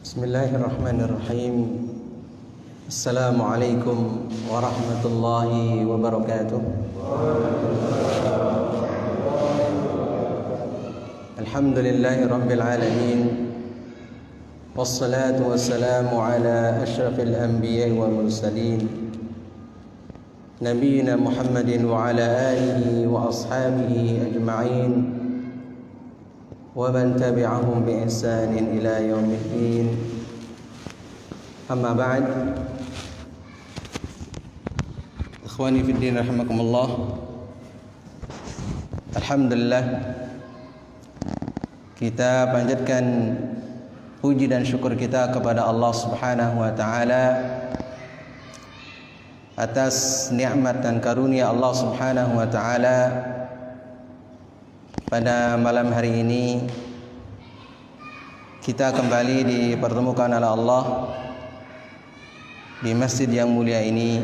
Bismillahirrahmanirrahim. Assalamualaikum warahmatullahi wabarakatuh. Alhamdulillahi rabbil alamin. Wassalatu wassalamu ala asyrafil anbiya'i wal mursalin, Nabiyyina Muhammadin wa ala alihi wa ashabihi ajma'in wa man tabi'ahum bi ihsanin ila yaumiddin. Amma ba'd. Ikhwani fid din rahimakumullah. Alhamdulillah, kita panjatkan puji dan syukur kita kepada Allah Subhanahu wa taala atas nikmat dan karunia Allah Subhanahu wa taala. Pada malam hari ini kita kembali dipertemukan oleh Allah di masjid yang mulia ini.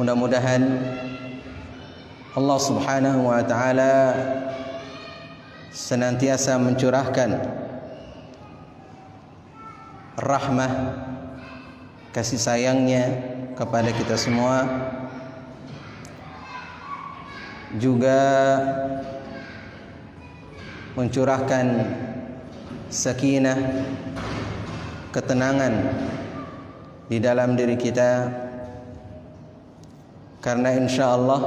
Mudah-mudahan Allah Subhanahu wa taala senantiasa mencurahkan rahmah kasih sayangnya kepada kita semua, juga mencurahkan sakinah, ketenangan di dalam diri kita, karena insyaallah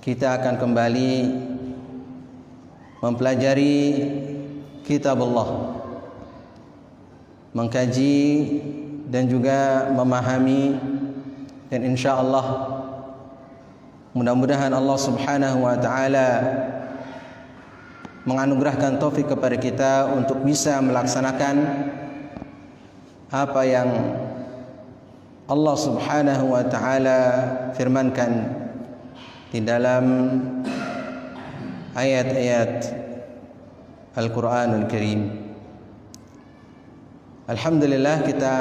kita akan kembali mempelajari kitab Allah, mengkaji dan juga memahami, dan insyaallah mudah-mudahan Allah Subhanahu wa taala menganugerahkan taufik kepada kita untuk bisa melaksanakan apa yang Allah Subhanahu wa taala firmankan di dalam ayat-ayat Al-Qur'anul Karim. Alhamdulillah, kita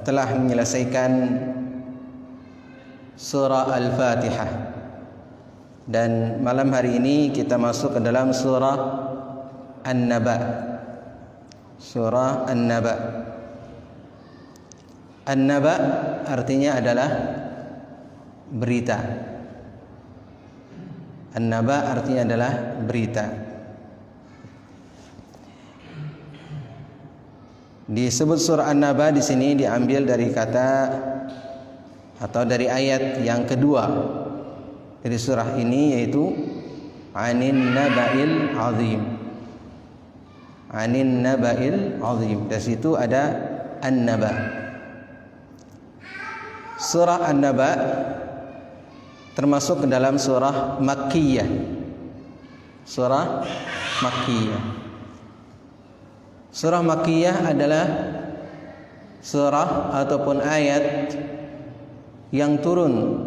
telah menyelesaikan surah Al-Fatihah, dan malam hari ini kita masuk ke dalam surah An-Naba. Surah An-Naba. An-Naba artinya adalah berita. An-Naba artinya adalah berita. Disebut surah An-Naba di sini diambil dari kata atau dari ayat yang kedua dari surah ini, yaitu Anin Naba'il Azim. Anin Naba'il Azim. Dari situ ada An-Naba. Surah An-Naba termasuk ke dalam surah Makkiyah. Surah Makkiyah. Surah Makkiyah adalah surah ataupun ayat yang turun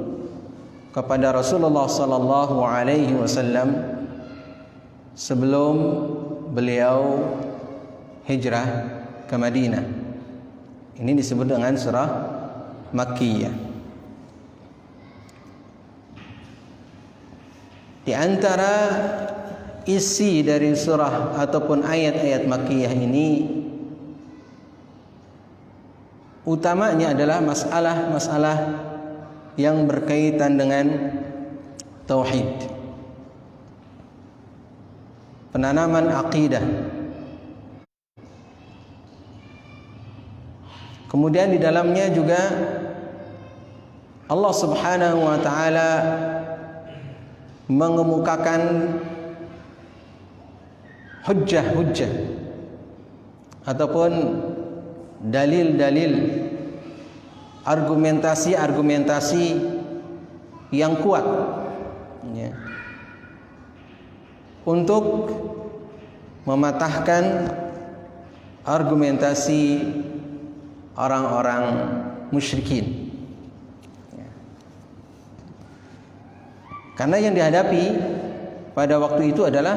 kepada Rasulullah sallallahu alaihi wasallam sebelum beliau hijrah ke Madinah. Ini disebut dengan surah Makkiyah. Di antara isi dari surah ataupun ayat-ayat Makkiyah ini, utamanya adalah masalah-masalah yang berkaitan dengan tauhid, penanaman akidah. Kemudian di dalamnya juga Allah Subhanahu wa taala mengemukakan hujjah-hujjah ataupun dalil-dalil, argumentasi-argumentasi yang kuat, ya, untuk mematahkan argumentasi orang-orang musyrikin. Ya. Karena yang dihadapi pada waktu itu adalah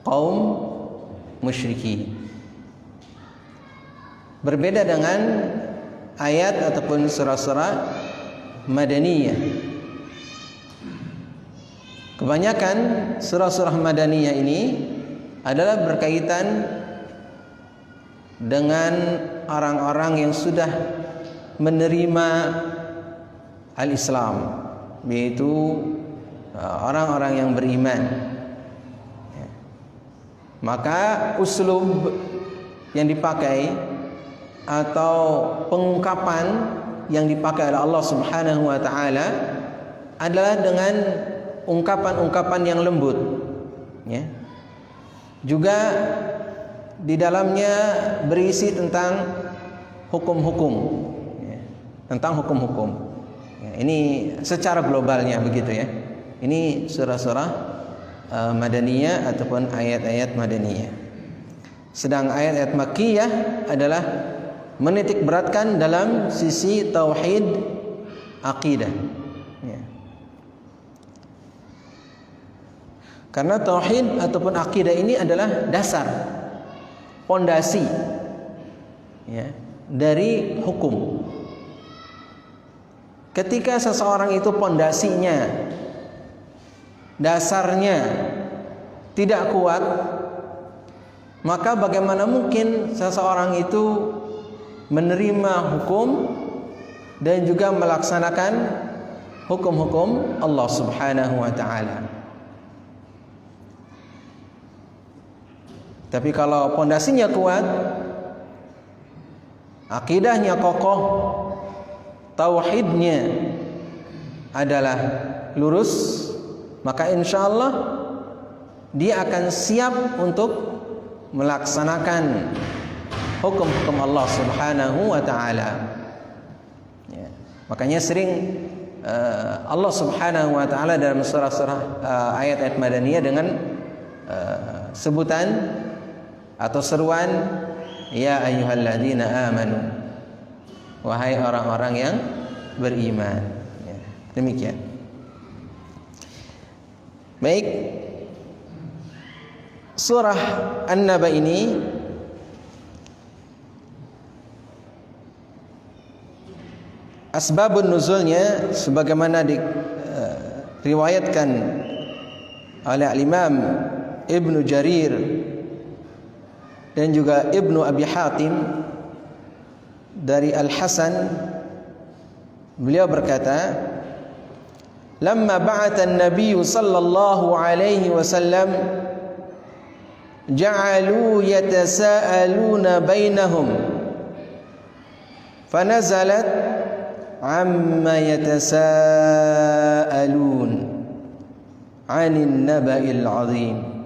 kaum musyrikin. Berbeda dengan ayat ataupun surah-surah Madaniyah. Kebanyakan surah-surah Madaniyah ini adalah berkaitan dengan orang-orang yang sudah menerima al-Islam, yaitu orang-orang yang beriman. Maka uslub yang dipakai atau pengungkapan yang dipakai oleh Allah Subhanahu wa taala adalah dengan ungkapan-ungkapan yang lembut, ya. Juga di dalamnya berisi tentang hukum-hukum, ya. Tentang hukum-hukum. Ya, ini secara globalnya begitu, ya. Ini surah-surah Madaniyah ataupun ayat-ayat Madaniyah. Sedang ayat-ayat Makkiyah adalah menitik beratkan dalam sisi tauhid akidah, ya. Karena tauhid ataupun akidah ini adalah dasar, pondasi, ya, dari hukum. Ketika seseorang itu pondasinya, dasarnya tidak kuat, maka bagaimana mungkin seseorang itu menerima hukum dan juga melaksanakan hukum-hukum Allah Subhanahu wa taala. Tapi kalau pondasinya kuat, akidahnya kokoh, tauhidnya adalah lurus, maka insya Allah dia akan siap untuk melaksanakan hukum-hukum Allah Subhanahu wa taala. Ya. Makanya sering Allah Subhanahu wa taala dalam surah-surah ayat-ayat Madaniyah dengan sebutan atau seruan, ya ayyuhalladzina amanu, wahai orang-orang yang beriman. Ya. Demikian. Baik, surah An-Naba ini asbabun nuzulnya sebagaimana diriwayatkan oleh Imam Ibnu Jarir dan juga Ibnu Abi Hatim dari Al-Hasan, beliau berkata, "Lamma ba'atha an-nabiy sallallahu alaihi wasallam ja'alu yatasaaluna bainahum fanazalat amma yatasaalun 'anil naba'il 'azim."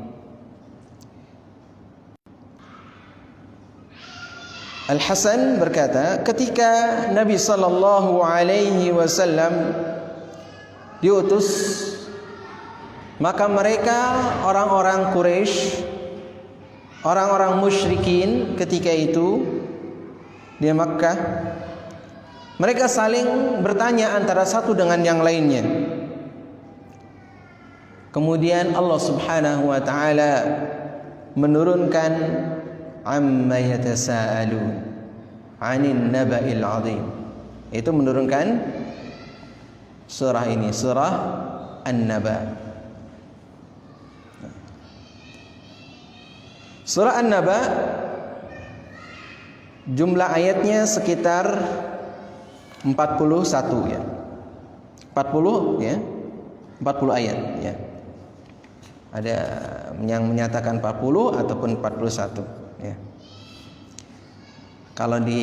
Al-Hasan berkata, ketika Nabi sallallahu alaihi wasallam diutus, maka mereka orang-orang Quraisy, orang-orang musyrikin ketika itu di Makkah, mereka saling bertanya antara satu dengan yang lainnya. Kemudian Allah Subhanahu wa taala menurunkan amma yatasaalun 'anil naba'il 'azim. Itu menurunkan surah ini, surah An-Naba. Surah An-Naba jumlah ayatnya sekitar 41, ya. 40, ya. 40 ayat, ya. Ada yang menyatakan 40 ataupun 41, ya. Kalau di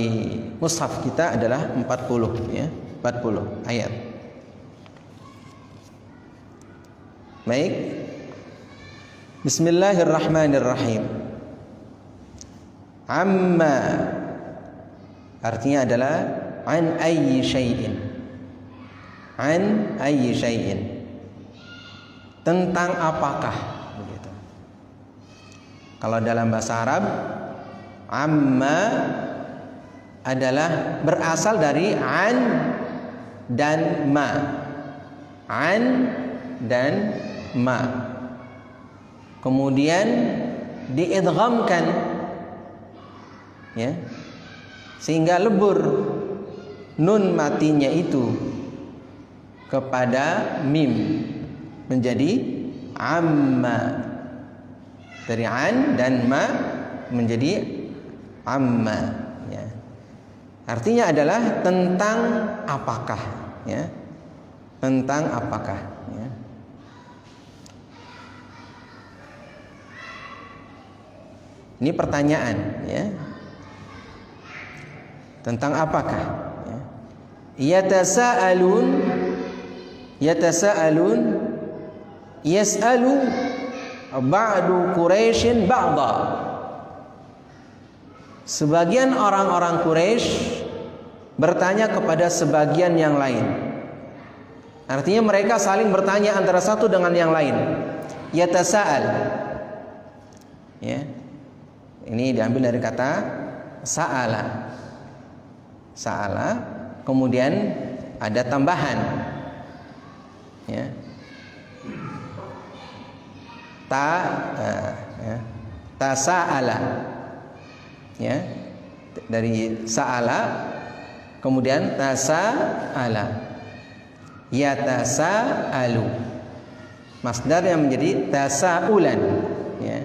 mushaf kita adalah 40, ya. 40 ayat. Baik. Bismillahirrahmanirrahim. Amma artinya adalah an ayyi syai'in. An ayyi syai'in. Tentang apakah, begitu. Kalau dalam bahasa Arab, amma adalah berasal dari an dan ma. An dan ma. Kemudian diidghamkan, ya, sehingga lebur nun matinya itu kepada mim menjadi amma. Dari an dan ma menjadi Amma, ya. Artinya adalah tentang apakah, ya. Tentang apakah, ya. Ini pertanyaan, ya. Tentang apakah, ya. Yatasaalun yas'alu ba'du Quraisyin ba'da. Sebagian orang-orang Quraisy bertanya kepada sebagian yang lain. Artinya mereka saling bertanya antara satu dengan yang lain. Yatasa'al, ya. Ini diambil dari kata sa'ala. Sa'ala, kemudian ada tambahan, ya. Ya. Tasa'ala, ya. Dari sa'ala kemudian tasa'ala. Yatasa'alu. Masdar yang menjadi tasa'ulan, ya.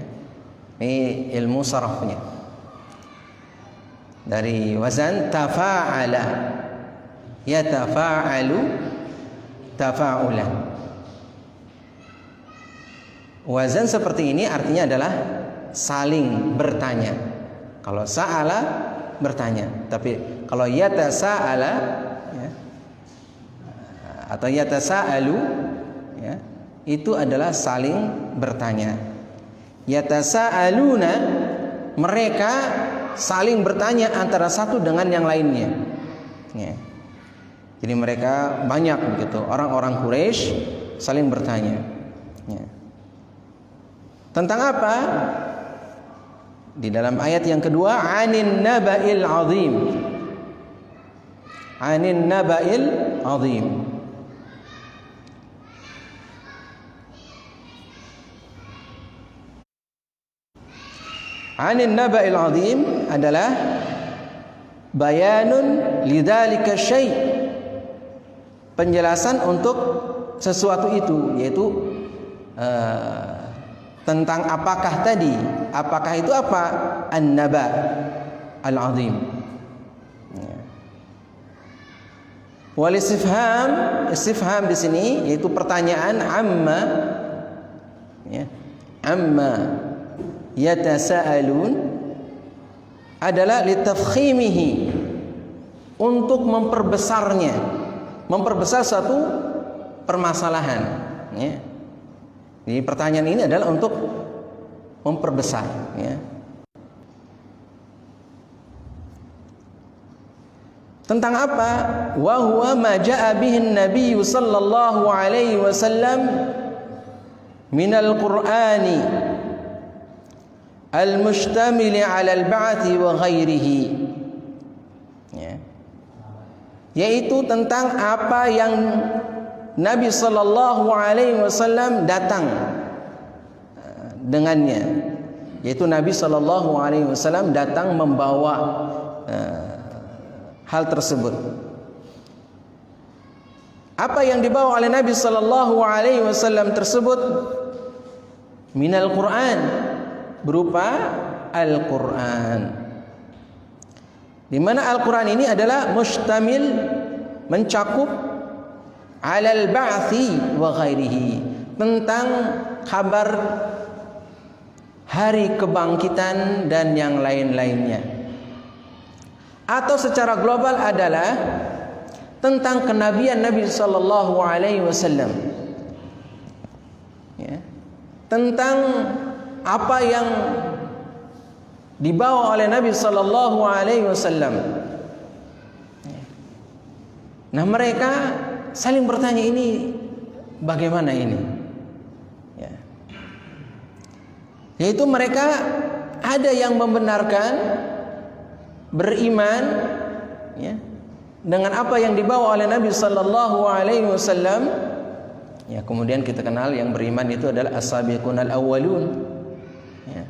Ini ilmu sarafnya. Dari wazan tafa'ala, yatafa'alu tafa'ulan. Wazan seperti ini artinya adalah saling bertanya. Kalau sa'ala bertanya, tapi kalau yatasa'ala, ya, atau yatasa'alu, ya, itu adalah saling bertanya. Yatasa'aluna, mereka saling bertanya antara satu dengan yang lainnya, ya. Jadi mereka banyak begitu, orang-orang Quraisy saling bertanya, ya. Tentang apa? Di dalam ayat yang kedua, anin naba'il azim. Anin naba'il azim. Anin naba'il azim adalah bayanun lidzalika syai', penjelasan untuk sesuatu itu, yaitu tentang apakah tadi. Apakah itu apa? An-naba al-azim. Wal istifham di sini yaitu pertanyaan amma, ya. Amma yatasaalun adalah litafkhimihi, untuk memperbesarnya, memperbesar satu permasalahan, ya. Jadi pertanyaan ini adalah untuk memperbesar, ya. Tentang apa? Wa huwa ma jaa bihi an-nabiy sallallahu alaihi wasallam minal qur'ani al-mustamil 'ala al-ba'thi wa ghairihi, ya. Yaitu tentang apa yang Nabi sallallahu alaihi wasallam datang dengannya, yaitu Nabi sallallahu alaihi wasallam datang membawa hal tersebut. Apa yang dibawa oleh Nabi sallallahu alaihi wasallam tersebut? Minal Qur'an, berupa Al-Qur'an. Di mana Al-Qur'an ini adalah mustamil, mencakup alal ba'thi wa ghairihi, tentang kabar hari kebangkitan dan yang lain-lainnya. Atau secara global adalah tentang kenabian Nabi sallallahu alaihi wasallam, ya. Tentang apa yang dibawa oleh Nabi sallallahu alaihi wasallam. Nah, mereka saling bertanya, ini bagaimana ini, ya. Yaitu mereka ada yang membenarkan, beriman, ya, dengan apa yang dibawa oleh Nabi sallallahu alaihi wasallam. Ya, kemudian kita kenal yang beriman itu adalah as-sabiqun al-awwalun, ya.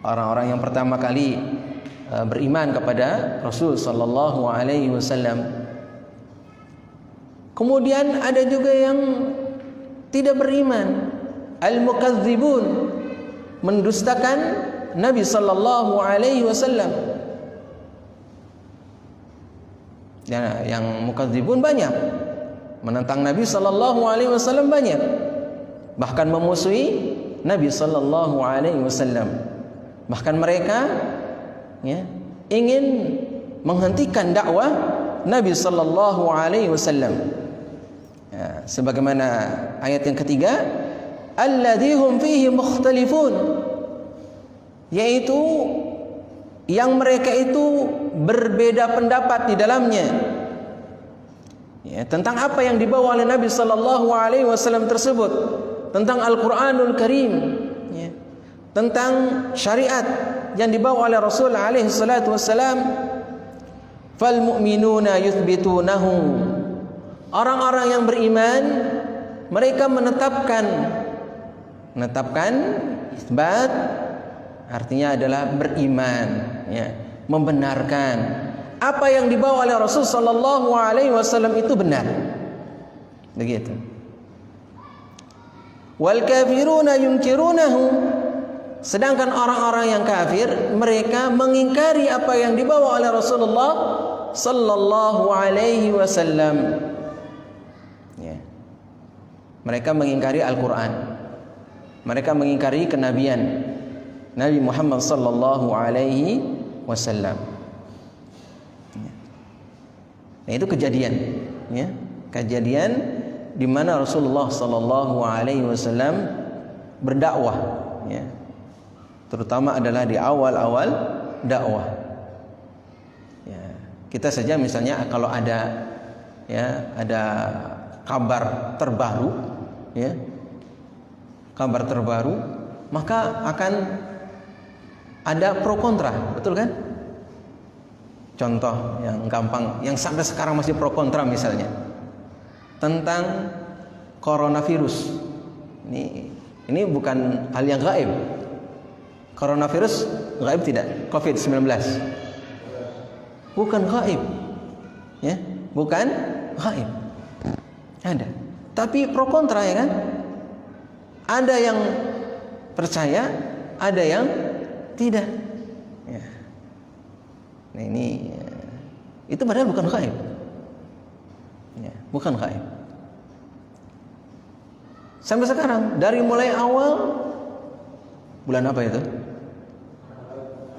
Orang-orang yang pertama kali beriman kepada Rasul sallallahu alaihi wasallam. Kemudian ada juga yang tidak beriman, al-mukadzibun, mendustakan Nabi sallallahu alaihi wasallam. Ya, yang mukadzibun banyak, menentang Nabi sallallahu alaihi wasallam banyak, bahkan memusuhi Nabi sallallahu alaihi wasallam. Bahkan mereka ya, ingin menghentikan dakwah Nabi sallallahu alaihi wasallam. Ya, sebagaimana ayat yang ketiga, alladzihum fihi mukhtalifun, yaitu yang mereka itu berbeda pendapat di dalamnya. Ya, tentang apa yang dibawa oleh Nabi sallallahu alaihi wasallam tersebut, tentang Al-Qur'anul Karim, ya, tentang syariat yang dibawa oleh Rasul alaihi salatu wassalam. Fal mu'minuna yuthbitunahu, orang-orang yang beriman mereka menetapkan isbat, artinya adalah beriman, ya, membenarkan apa yang dibawa oleh Rasul sallallahu alaihi wasallam itu benar. Begitu. Wal kafiruna yunkirunahu, sedangkan orang-orang yang kafir mereka mengingkari apa yang dibawa oleh Rasulullah sallallahu alaihi wasallam. Ya. Mereka mengingkari Al-Qur'an. Mereka mengingkari kenabian Nabi Muhammad sallallahu alaihi wasallam. Nah, itu kejadian, ya. Kejadian di mana Rasulullah sallallahu alaihi wasallam berdakwah, ya. Terutama adalah di awal-awal dakwah. Ya, kita saja misalnya kalau ada kabar terbaru, ya. Kabar terbaru, maka akan ada pro kontra, betul kan? Contoh yang gampang, yang sampai sekarang masih pro kontra misalnya, tentang coronavirus. Ini bukan hal yang gaib. Coronavirus gaib tidak? COVID-19 bukan gaib, ya, bukan gaib. Ada, tapi pro kontra, ya kan? Ada yang percaya, ada yang tidak. Ya. Nah, ini itu padahal bukan gaib, ya, bukan gaib. Sampai sekarang, dari mulai awal bulan apa itu?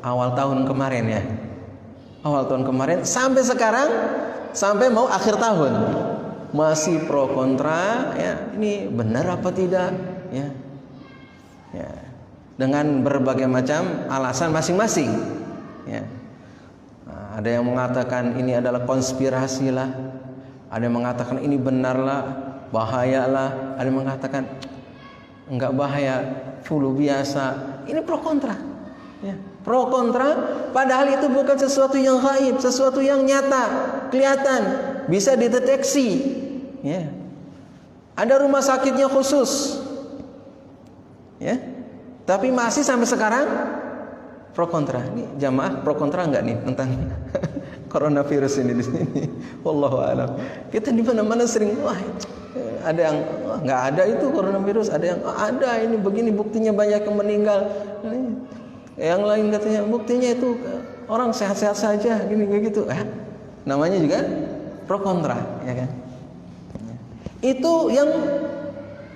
Awal tahun kemarin, ya. Awal tahun kemarin sampai sekarang, sampai mau akhir tahun masih pro kontra, ya. Ini benar apa tidak, ya. Ya. Dengan berbagai macam alasan masing-masing, ya. Nah, ada yang mengatakan ini adalah konspirasi lah, ada yang mengatakan ini benarlah, bahayalah, ada yang mengatakan enggak bahaya, flu biasa. Ini pro kontra, ya. Pro kontra, padahal itu bukan sesuatu yang gaib, sesuatu yang nyata, kelihatan, bisa dideteksi, ya. Ada rumah sakitnya khusus, ya. Tapi masih sampai sekarang pro kontra. Ini jamaah pro kontra enggak nih tentang coronavirus ini di sini? Wallahu a'lam. Kita di mana-mana sering, wah, ada yang enggak ada itu coronavirus, ada yang ada, ini begini buktinya banyak yang meninggal. Yang lain katanya buktinya itu orang sehat-sehat saja, gini gitu. Namanya juga pro kontra, ya kan? Itu yang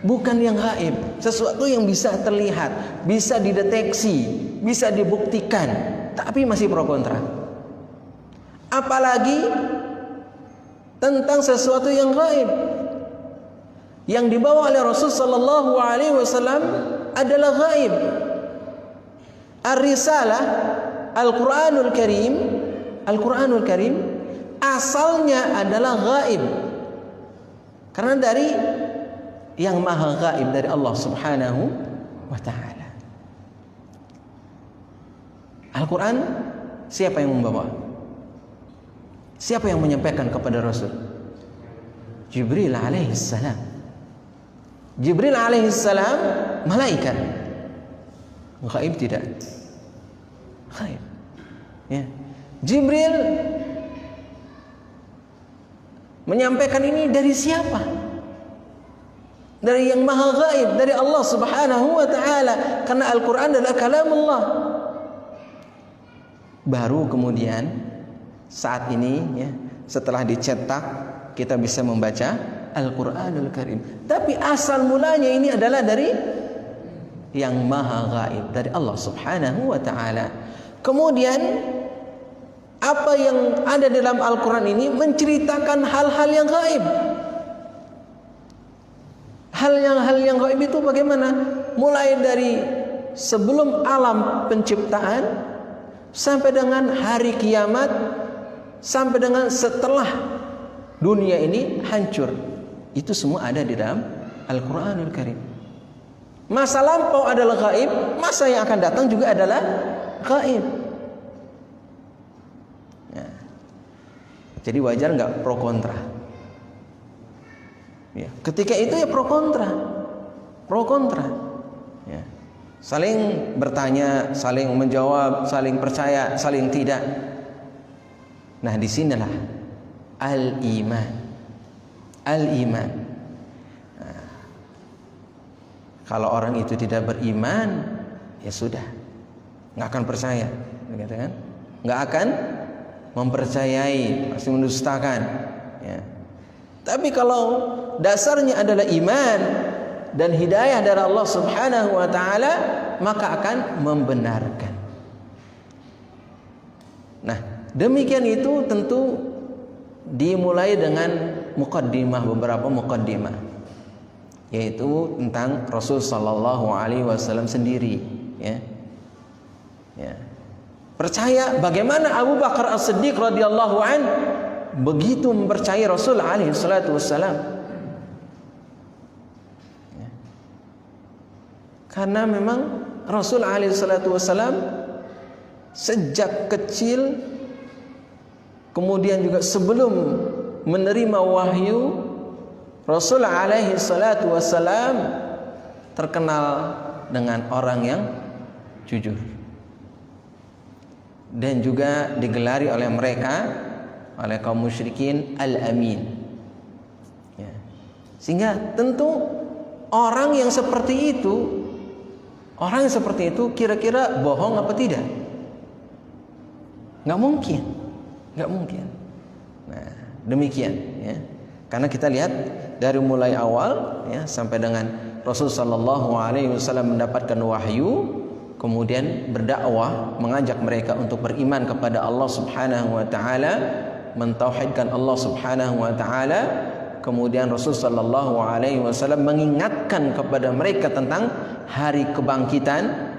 bukan yang gaib, sesuatu yang bisa terlihat, bisa dideteksi, bisa dibuktikan, tapi masih pro kontra. Apalagi tentang sesuatu yang gaib, yang dibawa oleh Rasul sallallahu alaihi wasallam adalah gaib. Ar-Risalah, Al-Qur'anul Karim asalnya adalah gaib. Karena dari yang maha gaib, dari Allah subhanahu wa ta'ala. Al-Quran, siapa yang membawa? Siapa yang menyampaikan kepada Rasul? Jibril alaihissalam. Jibril alaihissalam malaikat. Gaib tidak? Gaib, ya. Jibril menyampaikan ini dari siapa? Dari yang maha gaib, dari Allah subhanahu wa ta'ala. Karena Al-Quran adalah kalamullah. Baru kemudian saat ini, ya, setelah dicetak kita bisa membaca Al-Qur'anul Karim. Tapi asal mulanya ini adalah dari yang maha gaib, dari Allah Subhanahu wa ta'ala. Kemudian apa yang ada dalam Al-Quran ini menceritakan hal-hal yang gaib. Hal yang gaib itu bagaimana? Mulai dari sebelum alam penciptaan sampai dengan hari kiamat, sampai dengan setelah dunia ini hancur. Itu semua ada di dalam Al-Quranul Karim. Masa lampau adalah gaib, masa yang akan datang juga adalah gaib. Ya. Jadi wajar nggak pro kontra? Ya. Ketika itu ya pro kontra. Ya. Saling bertanya, saling menjawab, saling percaya, saling tidak. Nah, disinilah al-iman. Nah, kalau orang itu tidak beriman, ya sudah, nggak akan percaya, kan? Nggak akan mempercayai, pasti mendustakan. Ya. Tapi kalau dasarnya adalah iman dan hidayah dari Allah Subhanahu wa ta'ala, maka akan membenarkan. Nah, demikian itu tentu dimulai dengan muqaddimah, beberapa muqaddimah, yaitu tentang Rasul sallallahu alaihi wasallam sendiri, ya. Ya. Percaya bagaimana Abu Bakar As-Siddiq radhiyallahu an begitu mempercayai Rasul alaihi salatu wassalam. Ya. Karena memang Rasul alaihi salatu wassalam sejak kecil, kemudian juga sebelum menerima wahyu, Rasul alaihi salatu wassalam terkenal dengan orang yang jujur, dan juga digelari oleh mereka, oleh kaum musyrikin, al-amin. Ya. Sehingga tentu orang yang seperti itu kira-kira bohong apa tidak? Nggak mungkin. Nah, demikian, ya. Karena kita lihat dari mulai awal, ya, sampai dengan Rasul sallallahu alaihi wasallam mendapatkan wahyu, kemudian berdakwah, mengajak mereka untuk beriman kepada Allah Subhanahu wa taala, mentauhidkan Allah Subhanahu wa taala. Kemudian Rasul sallallahu alaihi wasallam mengingatkan kepada mereka tentang hari kebangkitan.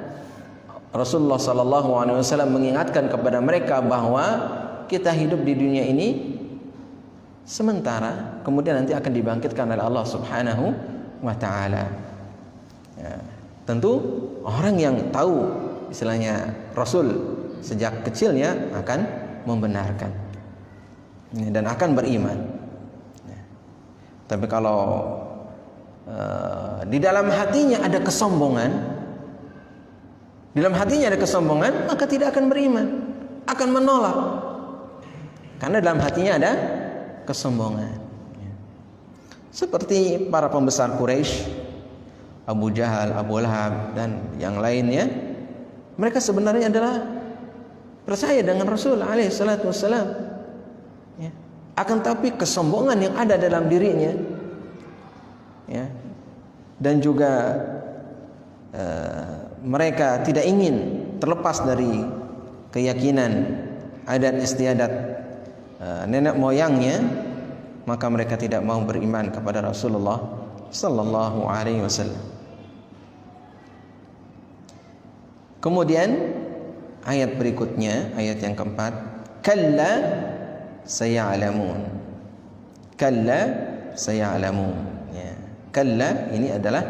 Rasulullah sallallahu alaihi wasallam mengingatkan kepada mereka bahwa kita hidup di dunia ini sementara, kemudian nanti akan dibangkitkan oleh Allah Subhanahu wa taala. Ya. Tentu orang yang tahu istilahnya Rasul sejak kecilnya akan membenarkan, ya, dan akan beriman. Ya. Tapi kalau di dalam hatinya ada kesombongan, maka tidak akan beriman, akan menolak. Karena dalam hatinya ada kesombongan. Ya. Seperti para pembesar Quraisy, Abu Jahal, Abu Lahab, dan yang lainnya, mereka sebenarnya adalah percaya dengan Rasul alaihi salatu wassalam, ya. Akan tapi kesombongan yang ada dalam dirinya, ya, dan juga mereka tidak ingin terlepas dari keyakinan adat istiadat nenek moyangnya, maka mereka tidak mau beriman kepada Rasulullah sallallahu alaihi wasallam. Kemudian ayat berikutnya, ayat yang keempat, kalla saya'lamun. Kalla saya'lamun. Ya. Kalla ini adalah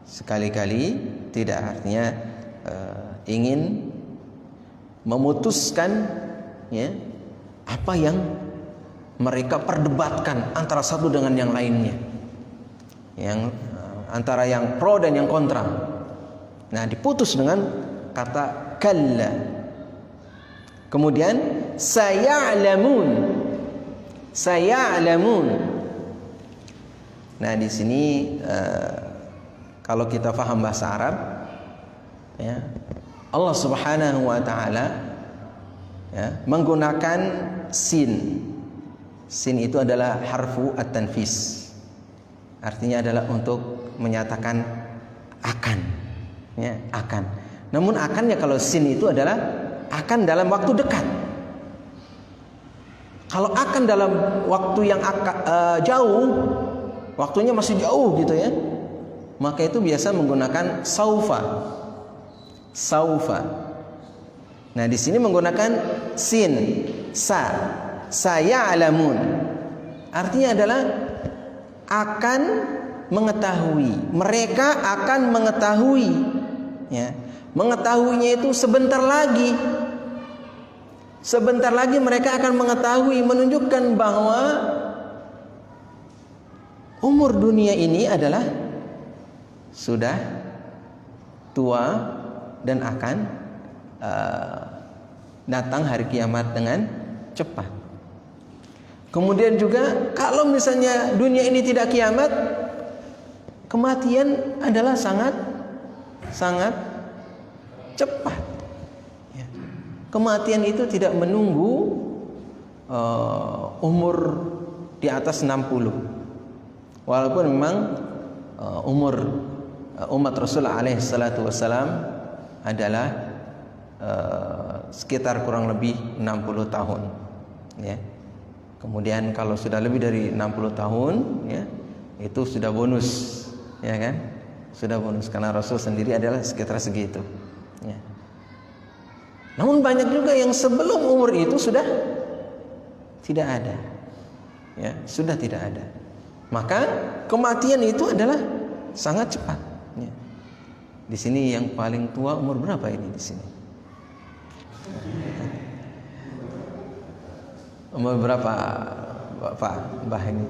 sekali-kali tidak artinya ingin memutuskan, ya, apa yang mereka perdebatkan antara satu dengan yang lainnya, yang antara yang pro dan yang kontra. Nah, diputus dengan kata kalla. Kemudian saya'lamun. Nah, di sini kalau kita paham bahasa Arab, ya, Allah Subhanahu wa taala ya, menggunakan sin. Sin itu adalah harfu at-tanfis. Artinya adalah untuk menyatakan akan, ya, akan. Namun akannya kalau sin itu adalah akan dalam waktu dekat. Kalau akan dalam waktu yang jauh, waktunya masih jauh gitu ya, maka itu biasa menggunakan saufa. Saufa. Nah, di sini menggunakan sin, saya alamun. Artinya adalah akan mengetahui. Mereka akan mengetahui. Ya. Mengetahuinya itu sebentar lagi. Sebentar lagi mereka akan mengetahui, menunjukkan bahwa umur dunia ini adalah sudah tua dan akan datang hari kiamat dengan cepat. Kemudian juga kalau misalnya dunia ini tidak kiamat, kematian adalah sangat cepat. Kematian itu tidak menunggu umur di atas 60. Walaupun memang umur umat Rasulullah alaihi salatu wassalam adalah sekitar kurang lebih 60 tahun, ya. Kemudian kalau sudah lebih dari 60 tahun, ya, itu sudah bonus, ya kan? Sudah bonus karena Rasul sendiri adalah sekitar segitu, ya. Namun banyak juga yang sebelum umur itu sudah tidak ada, ya, sudah tidak ada. Maka kematian itu adalah sangat cepat, ya. Di sini yang paling tua umur berapa ini di sini? Umur berapa Pak Mbah ini?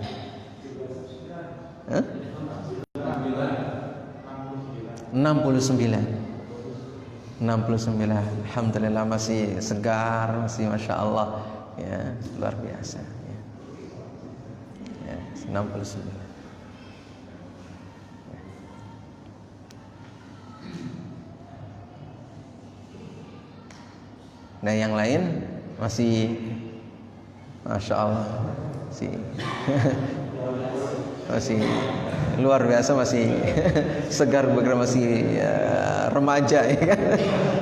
69. Alhamdulillah masih segar, masih masya Allah, ya, luar biasa, ya. Ya, 69. Nah, yang lain masih masya Allah, masih luar biasa, masih segar, masih remaja, ya kan?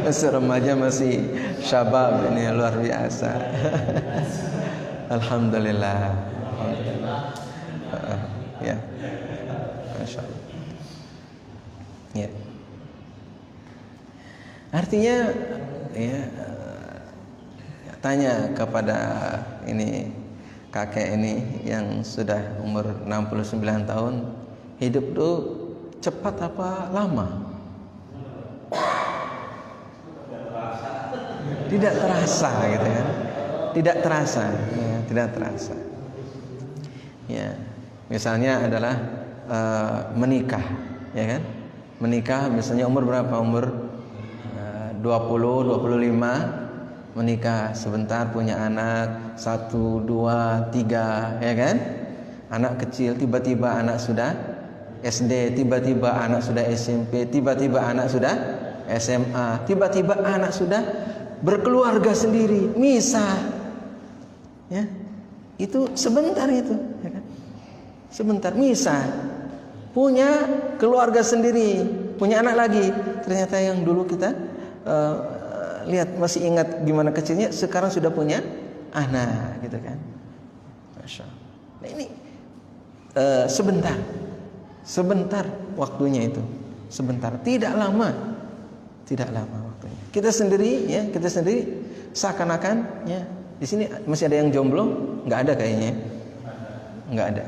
Masih remaja, masih syabab, ini luar biasa. Alhamdulillah. Ya, masya Allah. Ya. Artinya, ya, tanya kepada ini kakek ini yang sudah umur 69 tahun, hidup tuh cepat apa lama? Tidak terasa gitu kan? Tidak terasa, ya, tidak terasa. Ya, misalnya adalah menikah, ya kan? Menikah misalnya umur berapa? Umur 20, 25. Menikah sebentar, punya anak 1, 2, 3, ya kan? Anak kecil, tiba-tiba anak sudah SD, tiba-tiba anak sudah SMP, tiba-tiba anak sudah SMA, tiba-tiba anak sudah berkeluarga sendiri, misah, ya. Itu sebentar itu, ya kan? Sebentar misah, punya keluarga sendiri, punya anak lagi. Ternyata yang dulu kita lihat masih ingat gimana kecilnya, sekarang sudah punya anak, gitu kan? Masya Allah. Nah, ini sebentar waktunya itu, sebentar, tidak lama waktunya. Kita sendiri seakan-akan, ya, di sini masih ada yang jomblo? Nggak ada kayaknya, nggak ada.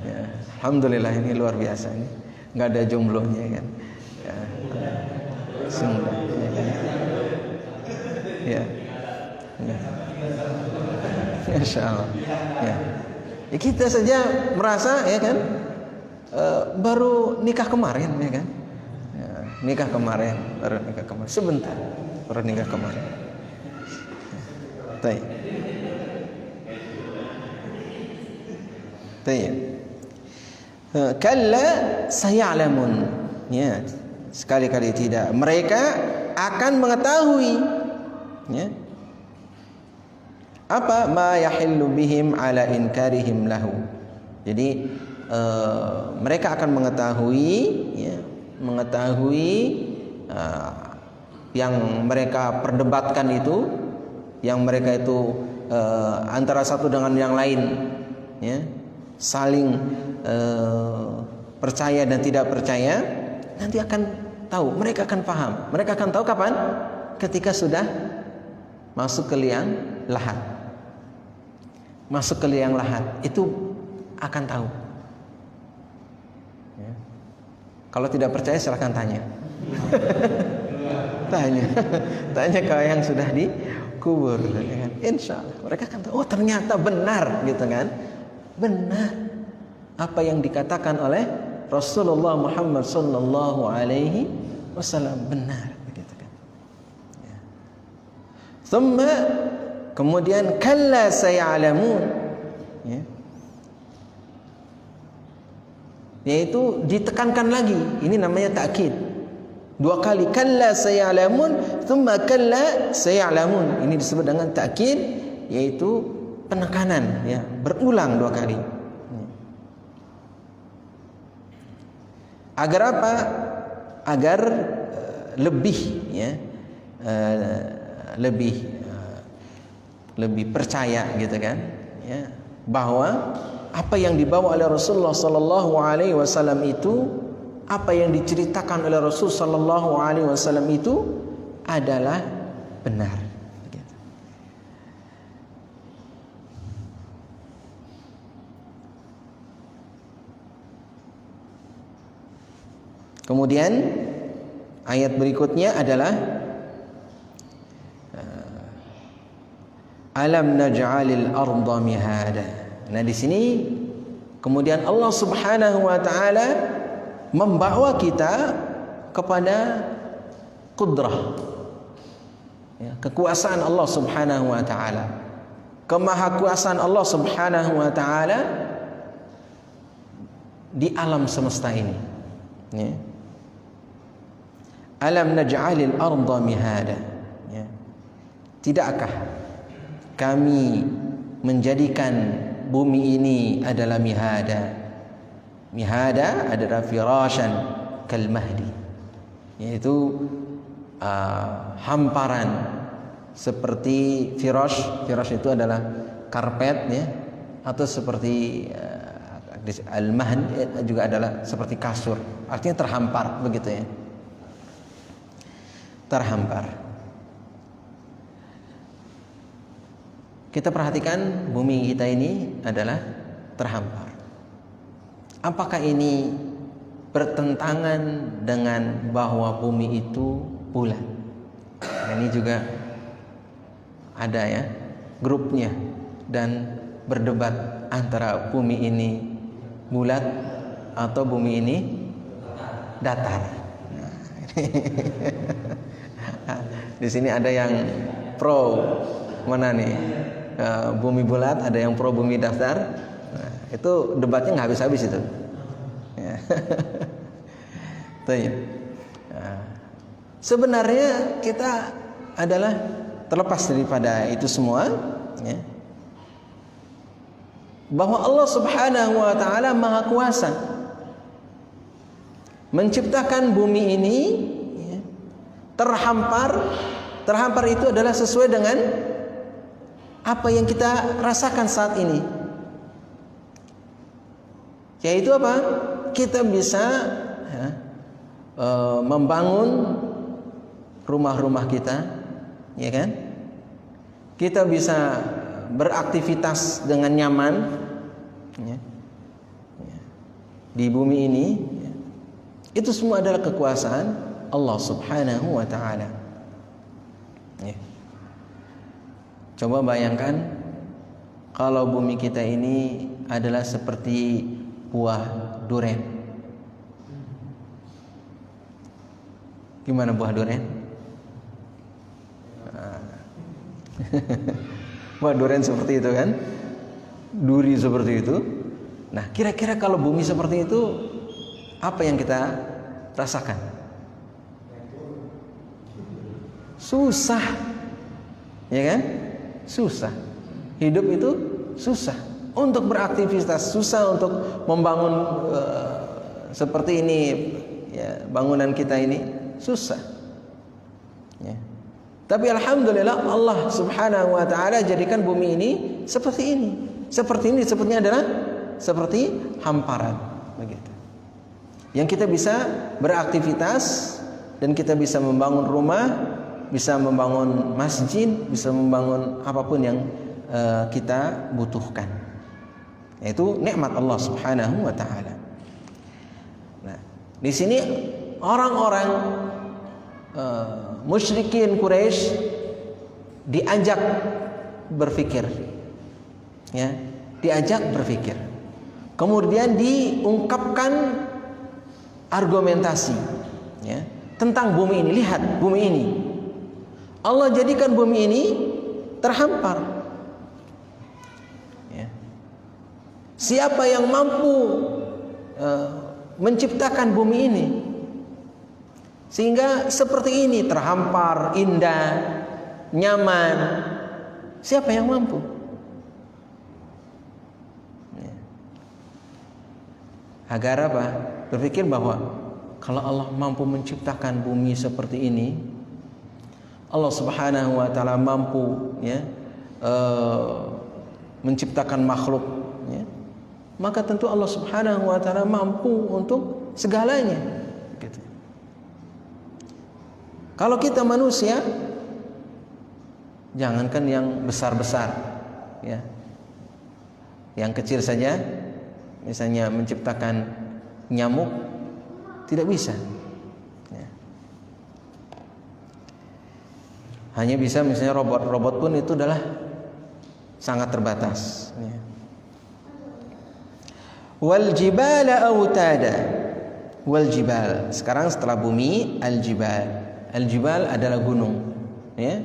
Ya, alhamdulillah, ini luar biasa, ini nggak ada jomblonya kan? Ya, semua. Ya, ya. Insya Allah, ya. Ya, kita saja merasa, ya kan, baru nikah kemarin, ya kan, ya, baru nikah kemarin, sebentar, baru nikah kemarin. Tayyib. Kalla sayalamun, ya, sekali-kali tidak, mereka akan mengetahui, ya, Apa? Ma yahillu bihim ala inkarihim lahu. Jadi mereka akan mengetahui, ya, yang mereka perdebatkan itu, yang mereka itu antara satu dengan yang lain, ya, saling percaya dan tidak percaya, nanti akan tahu, mereka akan paham, mereka akan tahu kapan? Ketika sudah masuk ke liang lahat. Masuk ke liang lahat itu akan tahu. Ya. Kalau tidak percaya silahkan tanya. Tanya ke yang sudah dikubur, ya kan? Insya Allah mereka akan tahu. Oh ternyata benar, gitu kan? Benar apa yang dikatakan oleh Rasulullah Muhammad sallallahu alaihi wasallam, benar, begitu kan? Ya. Thumma, kemudian kalla sayalamun, ya. Yaitu ditekankan lagi, ini namanya takkid. Dua kali, kalla sayalamun, thumma kalla sayalamun. Ini disebut dengan takkid, yaitu penekanan, ya, berulang dua kali. Agar apa? Agar lebih, ya, lebih percaya, gitu kan, ya, bahwa apa yang dibawa oleh Rasulullah sallallahu alaihi wasallam itu, apa yang diceritakan oleh Rasul sallallahu alaihi wasallam itu adalah benar. Begitu. Kemudian ayat berikutnya adalah alam naj'alil arda mihada. Nah, di sini kemudian Allah Subhanahu wa taala membawa kita kepada qudrah, ya, kekuasaan Allah Subhanahu wa taala, kemahakuasaan Allah Subhanahu wa taala di alam semesta ini, ya. Alam naj'alil arda mihada, ya. Tidakkah kami menjadikan bumi ini adalah mihada? Mihada adalah firashan kal mahdi, yaitu hamparan seperti firash. Firash itu adalah karpet, ya, atau seperti al-mahd juga adalah seperti kasur. Artinya terhampar, begitu, ya. Terhampar. Kita perhatikan bumi kita ini adalah terhampar. Apakah ini bertentangan dengan bahwa bumi itu bulat? Nah, ini juga ada, ya, grupnya, dan berdebat antara bumi ini bulat atau bumi ini datar. Nah, di sini ada yang pro mana nih? Bumi bulat, ada yang pro bumi datar. Nah, itu debatnya nggak habis-habis itu. Ya. Nah, sebenarnya kita adalah terlepas daripada itu semua, ya, bahwa Allah Subhanahu wa taala Maha Kuasa menciptakan bumi ini, ya, terhampar. Terhampar itu adalah sesuai dengan apa yang kita rasakan saat ini. Yaitu apa? Kita bisa, ya, membangun rumah-rumah kita, ya kan? Kita bisa beraktivitas dengan nyaman, ya, di bumi ini, ya. Itu semua adalah kekuasaan Allah Subhanahu wa taala. Ya. Coba bayangkan kalau bumi kita ini adalah seperti buah duren. Gimana buah duren? Buah duren seperti itu kan? Duri seperti itu. Nah, kira-kira kalau bumi seperti itu, apa yang kita rasakan? Susah, ya kan? Susah. hidup itu susah, untuk beraktivitas susah, untuk membangun seperti ini ya, bangunan kita ini susah ya. Tapi alhamdulillah Allah subhanahu wa ta'ala jadikan bumi ini seperti ini. Seperti ini sepertinya adalah seperti hamparan begitu. Yang kita bisa beraktivitas dan kita bisa membangun rumah, bisa membangun masjid, bisa membangun apapun yang kita butuhkan. Yaitu nikmat Allah subhanahu wa ta'ala. Nah, di sini orang-orang musyrikin Quraisy diajak berpikir, ya, diajak berpikir. Kemudian diungkapkan argumentasi, ya, tentang bumi ini. Lihat bumi ini, Allah jadikan bumi ini terhampar. Ya. Siapa yang mampu menciptakan bumi ini sehingga seperti ini, terhampar, indah, nyaman? Siapa yang mampu? Ya. Agar apa? Berpikir bahwa kalau Allah mampu menciptakan bumi seperti ini, Allah subhanahu wa ta'ala mampu, ya, menciptakan makhluk, ya, maka tentu Allah subhanahu wa ta'ala mampu untuk segalanya. Kalau kita manusia, jangankan yang besar-besar, ya, yang kecil saja, misalnya menciptakan nyamuk tidak bisa, ya. Hanya bisa misalnya robot pun itu adalah sangat terbatas, ya. Wal jibala autada, wal jibal. Sekarang setelah bumi, al jibal. Al-jibal adalah gunung, ya.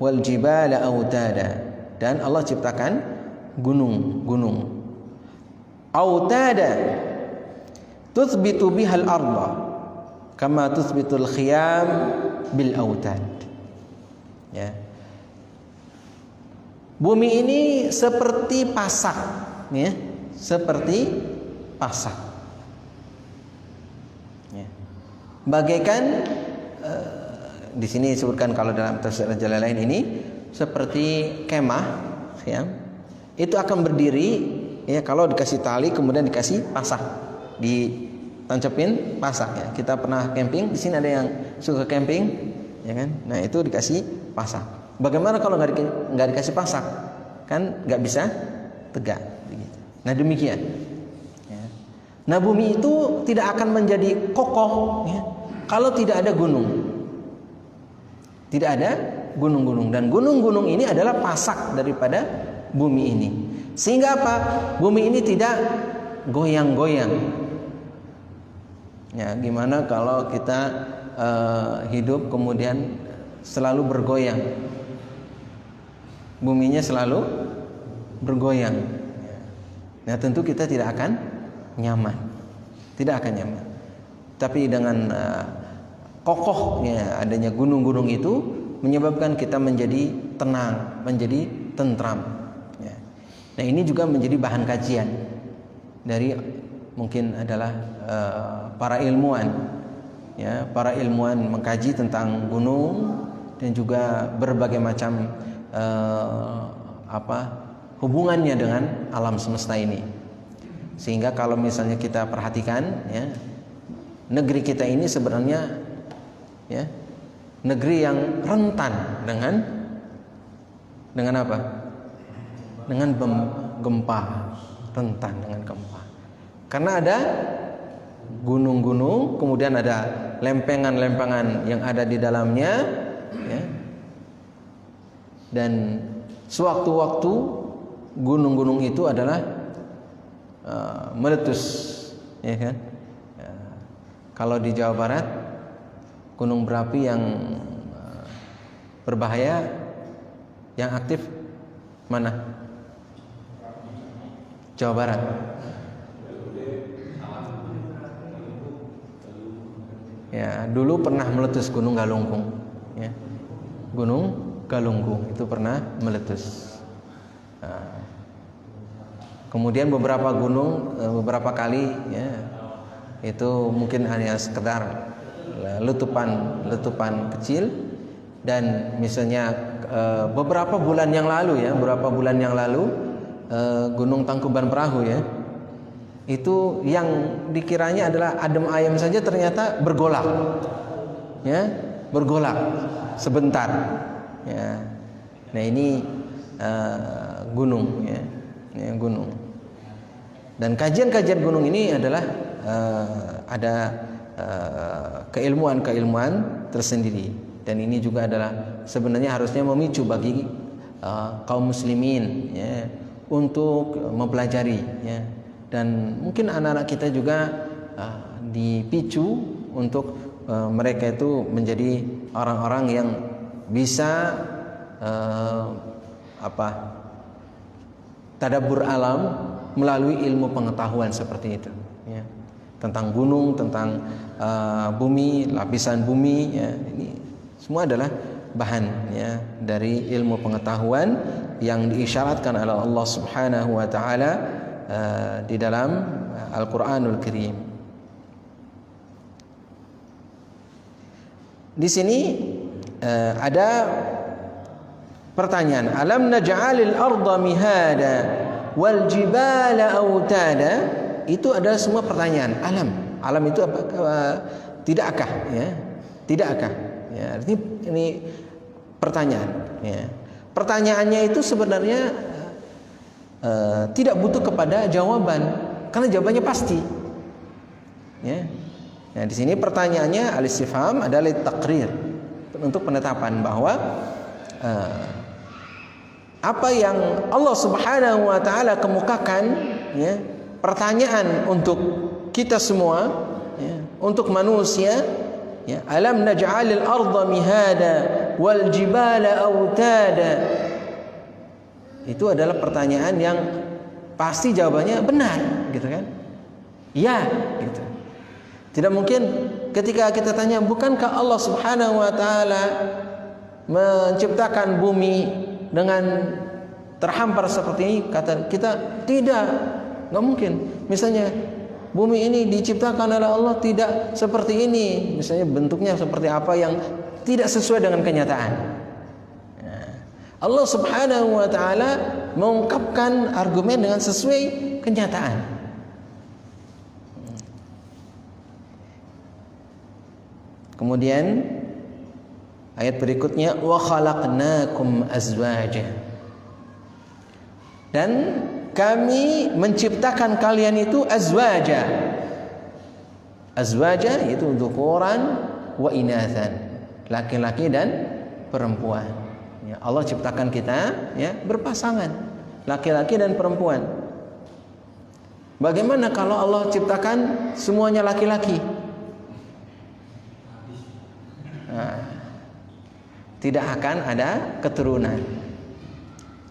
Wal jibala autada, dan Allah ciptakan gunung-gunung. Autada tuthbitu bihal arda kama tuthbitul khiyam bil autad. Ya. Bumi ini seperti pasak, ya, seperti pasak. Ya. Bagaikan di sini disebutkan kalau dalam tafsir Jalalain ini seperti kemah, ya. Itu akan berdiri, ya, kalau dikasih tali kemudian dikasih pasak, ditancapin pasak, ya. Kita pernah camping, di sini ada yang suka camping, ya kan? Nah, itu dikasih pasak. Bagaimana kalau nggak dikasih pasak? Kan nggak bisa tegak, begitu. Nah, demikian. Ya. Nah, bumi itu tidak akan menjadi kokoh, ya, kalau tidak ada gunung. Tidak ada gunung-gunung, dan gunung-gunung ini adalah pasak daripada bumi ini. Sehingga apa? Bumi ini tidak goyang-goyang. Ya, gimana kalau kita hidup kemudian selalu bergoyang? Buminya selalu bergoyang. Nah, tentu kita tidak akan nyaman. Tidak akan nyaman. Tapi dengan kokohnya adanya gunung-gunung itu menyebabkan kita menjadi tenang, menjadi tentram, ya. Nah, ini juga menjadi bahan kajian dari mungkin adalah para ilmuwan, ya, para ilmuwan mengkaji tentang gunung dan juga berbagai macam hubungannya dengan alam semesta ini. Sehingga kalau misalnya kita perhatikan, ya, negeri kita ini sebenarnya, ya, negeri yang rentan dengan apa? Dengan gempa, rentan dengan gempa. Karena ada gunung-gunung, kemudian ada lempengan-lempengan yang ada di dalamnya, ya. Dan sewaktu-waktu gunung-gunung itu adalah meletus, ya kan? Kalau di Jawa Barat, gunung berapi yang berbahaya, yang aktif mana? Jawa Barat. Ya, dulu pernah meletus Gunung Galunggung, ya. Gunung Galunggung itu pernah meletus. Kemudian beberapa gunung beberapa kali ya, itu mungkin hanya sekedar letupan kecil. Dan misalnya beberapa bulan yang lalu Gunung Tangkuban Perahu ya, itu yang dikiranya adalah adem ayem saja ternyata bergolak sebentar ya. Nah ini gunung ya, gunung. Dan kajian gunung ini adalah ada keilmuan tersendiri, dan ini juga adalah sebenarnya harusnya memicu bagi kaum muslimin ya, untuk mempelajari ya. Dan mungkin anak-anak kita juga dipicu untuk mereka itu menjadi orang-orang yang bisa tadabbur alam melalui ilmu pengetahuan seperti itu ya. Tentang gunung, tentang bumi, lapisan bumi ya. Ini semua adalah bahan ya dari ilmu pengetahuan yang diisyaratkan oleh Allah Subhanahu wa taala di dalam Al-Qur'anul Karim. Di sini ada pertanyaan, alam naj'alil arda mihada wal jibala autada. Itu adalah semua pertanyaan. Alam itu apa? Tidakkah ya? Tidakkah ya? Ini pertanyaan ya. Pertanyaannya itu sebenarnya tidak butuh kepada jawaban, karena jawabannya pasti ya. Nah, di sini pertanyaannya al-istifham adalah taqrir, untuk penetapan bahwa apa yang Allah Subhanahu wa taala kemukakan ya, pertanyaan untuk kita semua ya, untuk manusia ya, alam naj'alil arda mihada wal jibala autada. Itu adalah pertanyaan yang pasti jawabannya benar gitu kan? Ya gitu. Tidak mungkin ketika kita tanya, bukankah Allah Subhanahu wa taala menciptakan bumi dengan terhampar seperti ini? Kata kita tidak, nggak mungkin. Misalnya bumi ini diciptakan oleh Allah tidak seperti ini, misalnya bentuknya seperti apa yang tidak sesuai dengan kenyataan. Allah Subhanahu wa taala mengungkapkan argumen dengan sesuai kenyataan. Kemudian ayat berikutnya, wa khalaqnakum azwaja. Dan kami menciptakan kalian itu azwaja. Azwaja itu dzukuran wa inathan, laki-laki dan perempuan. Ya, Allah ciptakan kita ya berpasangan, laki-laki dan perempuan. Bagaimana kalau Allah ciptakan semuanya laki-laki? Nah, tidak akan ada keturunan.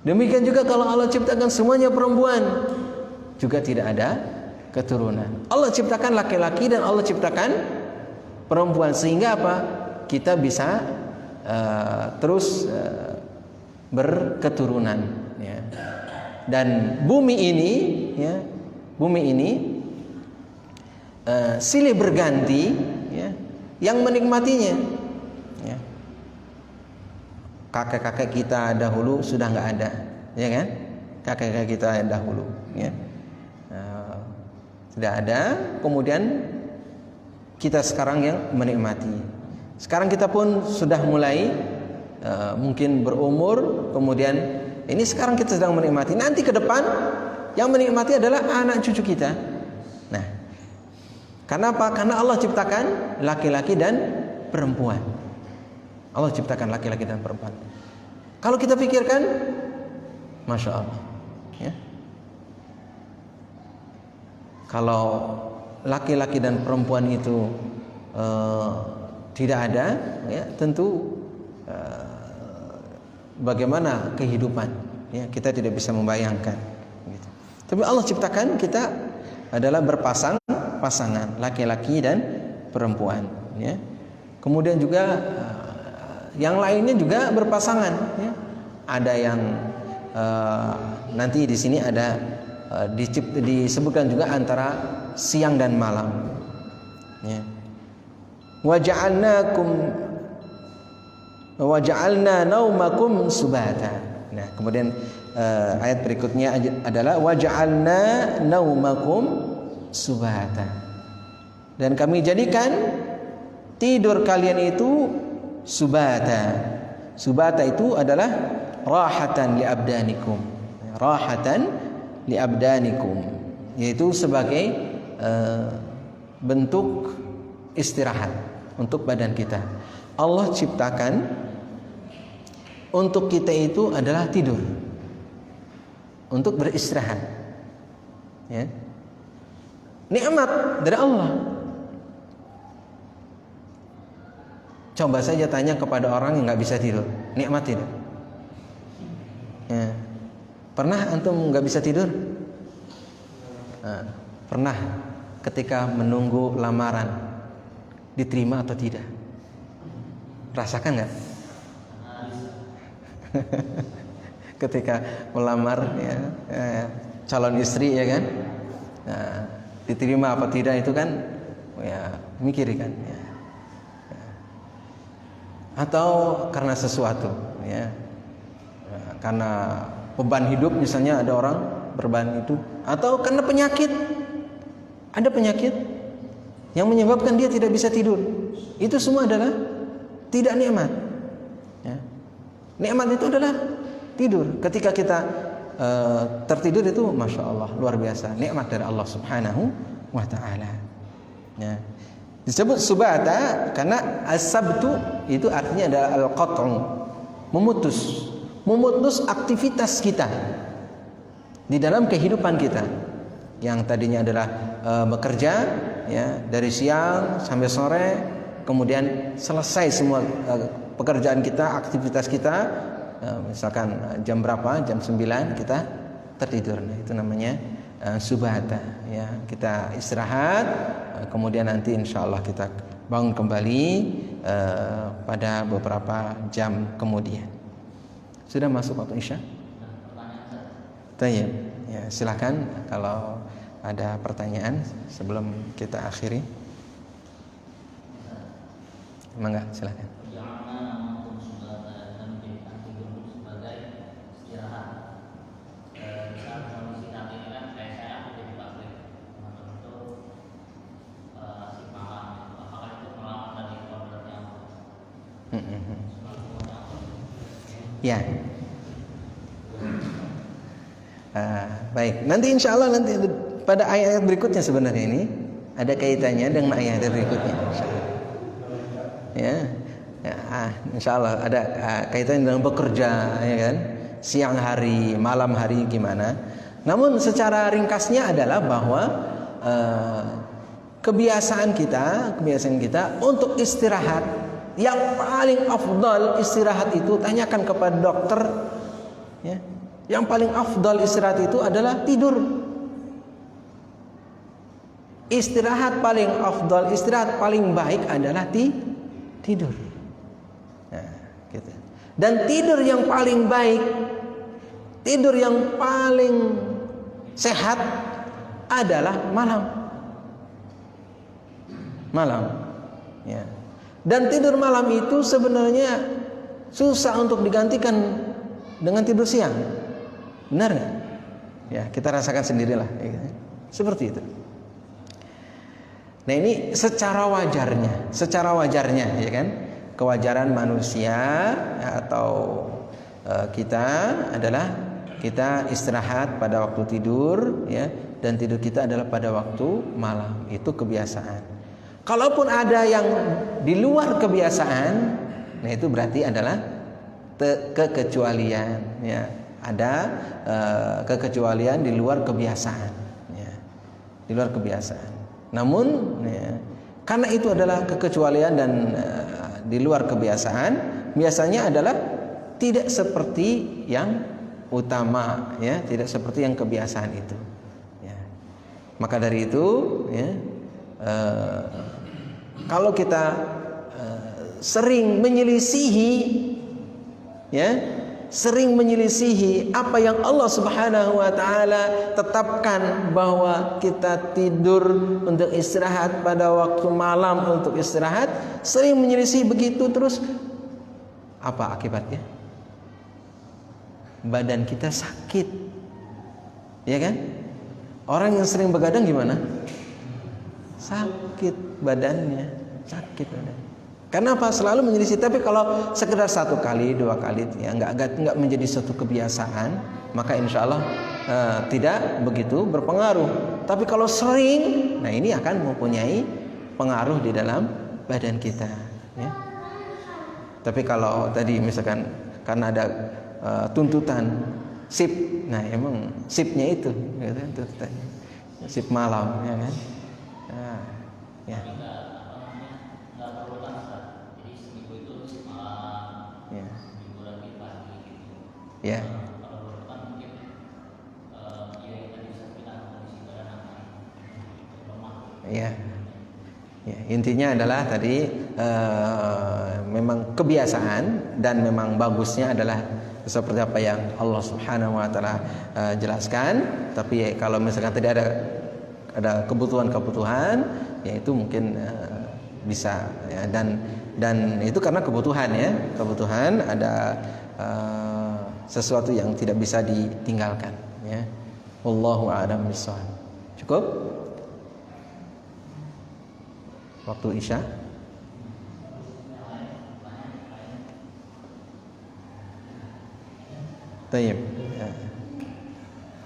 Demikian juga kalau Allah ciptakan semuanya perempuan, juga tidak ada keturunan. Allah ciptakan laki-laki dan Allah ciptakan perempuan, sehingga apa? Kita bisa terus berketurunan ya. Dan bumi ini ya, silih berganti ya, yang menikmatinya ya. Kakek-kakek kita dahulu sudah nggak ada ya kan, kakek-kakek kita dahulu ya, sudah ada, kemudian kita sekarang yang menikmati. Sekarang kita pun sudah mulai mungkin berumur, kemudian ini sekarang kita sedang menikmati. Nanti ke depan yang menikmati adalah anak cucu kita. Nah, karena apa? Karena Allah ciptakan laki-laki dan perempuan. Allah ciptakan laki-laki dan perempuan. Kalau kita pikirkan, Masya Allah ya. Kalau laki-laki dan perempuan itu tidak ada ya, tentu bagaimana kehidupan ya, kita tidak bisa membayangkan gitu. Tapi Allah ciptakan kita adalah pasangan laki-laki dan perempuan ya. Kemudian juga yang lainnya juga berpasangan ya. Ada yang nanti di sini ada disebutkan juga antara siang dan malam. Ya. Waja'alna naumakum subata. Nah, kemudian ayat berikutnya adalah waja'alna naumakum subata. Dan kami jadikan tidur kalian itu subata. Subata itu adalah rahatan li abdanikum. Rahatan li abdanikum, yaitu sebagai bentuk istirahat untuk badan kita. Allah ciptakan untuk kita itu adalah tidur, untuk beristirahat. Ya. Nikmat dari Allah. Coba saja tanya kepada orang yang nggak bisa tidur, nikmat tidak? Ya. Pernah antum nggak bisa tidur? Nah, pernah ketika menunggu lamaran diterima atau tidak? Rasakan nggak? Ketika melamar ya, calon istri ya kan, nah, diterima apa tidak itu kan ya mikir kan ya. Atau karena sesuatu ya, karena beban hidup misalnya ada orang berbeban itu, atau karena penyakit, ada penyakit yang menyebabkan dia tidak bisa tidur, itu semua adalah tidak nikmat ya. Nikmat itu adalah tidur. Ketika kita tertidur itu masya Allah luar biasa, nikmat dari Allah Subhanahu wa Ta'ala ya. Disebut subata karena as-sabtu itu artinya adalah al-qat'u, memutus aktivitas kita di dalam kehidupan kita yang tadinya adalah bekerja ya dari siang sampai sore, kemudian selesai semua pekerjaan kita, aktivitas kita, misalkan jam berapa, jam 9 kita tertidur. Nah, itu namanya subata ya, kita istirahat, kemudian nanti insya Allah kita bangun kembali pada beberapa jam kemudian. Sudah masuk waktu isya? Tayyib. Ya, silakan kalau ada pertanyaan sebelum kita akhiri. Mangga, silakan. Ya, baik. Nanti insya Allah nanti pada ayat berikutnya sebenarnya ini ada kaitannya dengan ayat berikutnya. Insya Allah ada kaitannya dengan bekerja, ya kan? Siang hari, malam hari gimana? Namun secara ringkasnya adalah bahwa kebiasaan kita untuk istirahat. Yang paling afdal istirahat itu tanyakan kepada dokter ya. Yang paling afdal istirahat itu adalah tidur. Istirahat paling afdal, istirahat paling baik adalah tidur. Nah, gitu. Dan tidur yang paling baik, tidur yang paling sehat adalah malam. Ya. Dan tidur malam itu sebenarnya susah untuk digantikan dengan tidur siang. Benar nggak? Ya, kita rasakan sendirilah. Seperti itu. Nah, ini secara wajarnya, ya kan? Kewajaran manusia atau kita adalah kita istirahat pada waktu tidur, ya, dan tidur kita adalah pada waktu malam. Itu kebiasaan. Kalaupun ada yang di luar kebiasaan, nah itu berarti adalah kekecualian. Ya. Ada kekecualian di luar kebiasaan. Ya. Di luar kebiasaan. Namun, ya, karena itu adalah kekecualian dan di luar kebiasaan, biasanya adalah tidak seperti yang utama, ya, tidak seperti yang kebiasaan itu. Ya. Maka dari itu, ya. Kalau kita sering menyelisihi ya sering menyelisihi apa yang Allah Subhanahu wa taala tetapkan, bahwa kita tidur untuk istirahat pada waktu malam untuk istirahat, sering menyelisihi begitu terus, apa akibatnya? Badan kita sakit. Ya kan? Orang yang sering begadang gimana? Sakit badannya, sakit badannya. Karena apa? Selalu menyelisih. Tapi kalau sekedar 1 kali, 2 kali, ya nggak menjadi suatu kebiasaan, maka insya Allah tidak begitu berpengaruh. Tapi kalau sering, nah ini akan mempunyai pengaruh di dalam badan kita. Ya. Tapi kalau tadi misalkan karena ada tuntutan sip, nah emang sipnya itu, gitu, tuntutannya sip malam, ya kan? Nah, ya. Ya. Ya. Ya, intinya adalah tadi memang kebiasaan, dan memang bagusnya adalah seperti apa yang Allah Subhanahu wa taala jelaskan. Tapi kalau misalkan tadi ada kebutuhan-kebutuhan, ya itu mungkin bisa, ya, dan itu karena kebutuhan, ya. Kebutuhan ada sesuatu yang tidak bisa ditinggalkan, ya. Wallahu a'lam bishawab. Cukup waktu Isya. Tayyib, ya.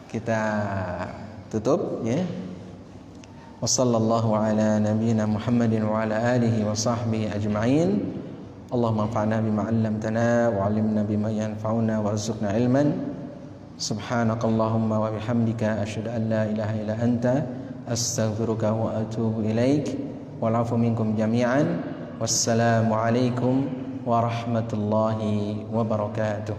Kita tutup, ya. Wassallallahu ala nabiyyina Muhammadin wa ala alihi wa sahbihi ajma'in. Allahumma anfa'na bima 'allamtana wa 'allimna bima yanfa'una warzuqna ilman. Subhanakallahumma wa bihamdika asyhadu an la ilaha illa anta astaghfiruka wa atubu ilaik. Wal 'afu minkum jami'an. Wassalamu alaikum warahmatullahi wabarakatuh.